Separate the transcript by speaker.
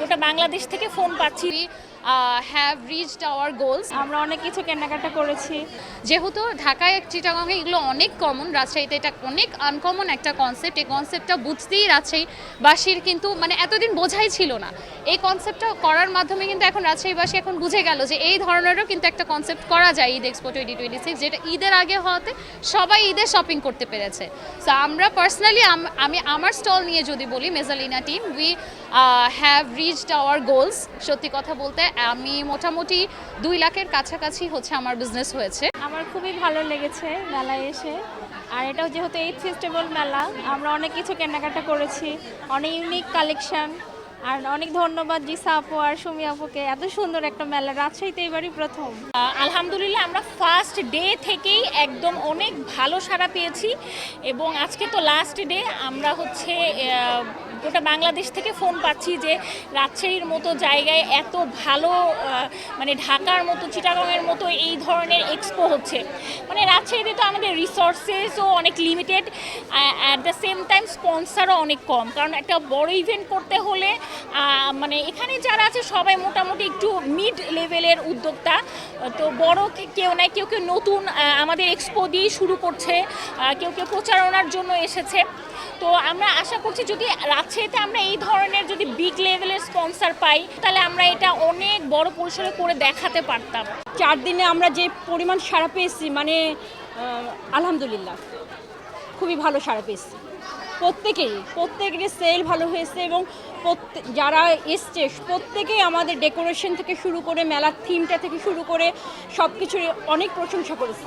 Speaker 1: গোটা বাংলাদেশ থেকে ফোন পাচ্ছি।
Speaker 2: Have reached our goals.
Speaker 3: আমরা অনেক কিছু কেনাকাটা করেছি।
Speaker 2: যেহেতু ঢাকায় চিটাগাংয়ে এগুলো অনেক কমন, রাজশাহীতে এটা অনেক আনকমন একটা কনসেপ্ট। এই কনসেপ্টটা বুঝতেই রাজশাহীবাসীর কিন্তু মানে এতদিন বোঝাই ছিল না। এই কনসেপ্টটা করার মাধ্যমে কিন্তু এখন রাজশাহীবাসী এখন বুঝে গেল যে এই ধরনেরও কিন্তু একটা কনসেপ্ট করা যায় ঈদ এক্সপো 2026, যেটা ঈদের আগে হওয়াতে সবাই ঈদে শপিং করতে পেরেছে। সো আমরা পার্সোনালি আমি আমার স্টল নিয়ে যদি বলি, মেজালিনা team we have reached our goals. সত্যি কথা বলতে আমি মোটামুটি 2 লাখের কাছাকাছি হচ্ছে আমার বিজনেস হয়েছে।
Speaker 3: আমার খুবই ভালো লেগেছে মেলায় এসে। আর এটাও যেহেতু ঈদ ফেস্টিভ্যাল মেলা, আমরা অনেক কিছু কেনাকাটা করেছি, অনেক ইউনিক কালেকশন। আর অনেক ধন্যবাদ জিসা আপু আর সুমি আপুকে, এত সুন্দর একটা মেলা রাজশাহীতে এবারই প্রথম।
Speaker 1: আলহামদুলিল্লাহ আমরা ফার্স্ট ডে থেকেই একদম অনেক ভালো সাড়া পেয়েছি এবং আজকে তো লাস্ট ডে। আমরা হচ্ছে গোটা বাংলাদেশ থেকে ফোন পাচ্ছি যে রাজশাহীর মতো জায়গায় এত ভালো মানে ঢাকার মতো চিটাগাংয়ের মতো এই ধরনের এক্সপো হচ্ছে। মানে রাজশাহীতে তো আমাদের রিসোর্সেসও অনেক limited, at the same time স্পন্সারও অনেক কম, কারণ একটা বড় ইভেন্ট করতে হলে মানে এখানে যারা আছে সবাই মোটামুটি একটু মিড লেভেলের উদ্যোক্তা। তো বড় কেউ নাই, কেউ কেউ নতুন আমাদের এক্সপো দিয়েই শুরু করছে, কেউ কেউ প্রচারণার জন্য এসেছে। তো আমরা আশা করছি যদি রাজশাহীতে আমরা এই ধরনের যদি বিগ লেভেলের স্পন্সর পাই, তাহলে আমরা এটা অনেক বড় পরিসরে করে দেখাতে পারতাম।
Speaker 4: 4 দিনে আমরা যে পরিমাণ সাড়া পেয়েছি, মানে আলহামদুলিল্লাহ খুবই ভালো সাড়া পেয়েছি। প্রত্যেকেরই সেল ভালো হয়েছে এবং যারা এসছে প্রত্যেকেই আমাদের ডেকোরেশন থেকে শুরু করে মেলার থিমটা থেকে শুরু করে সব কিছুরই অনেক প্রশংসা করেছে।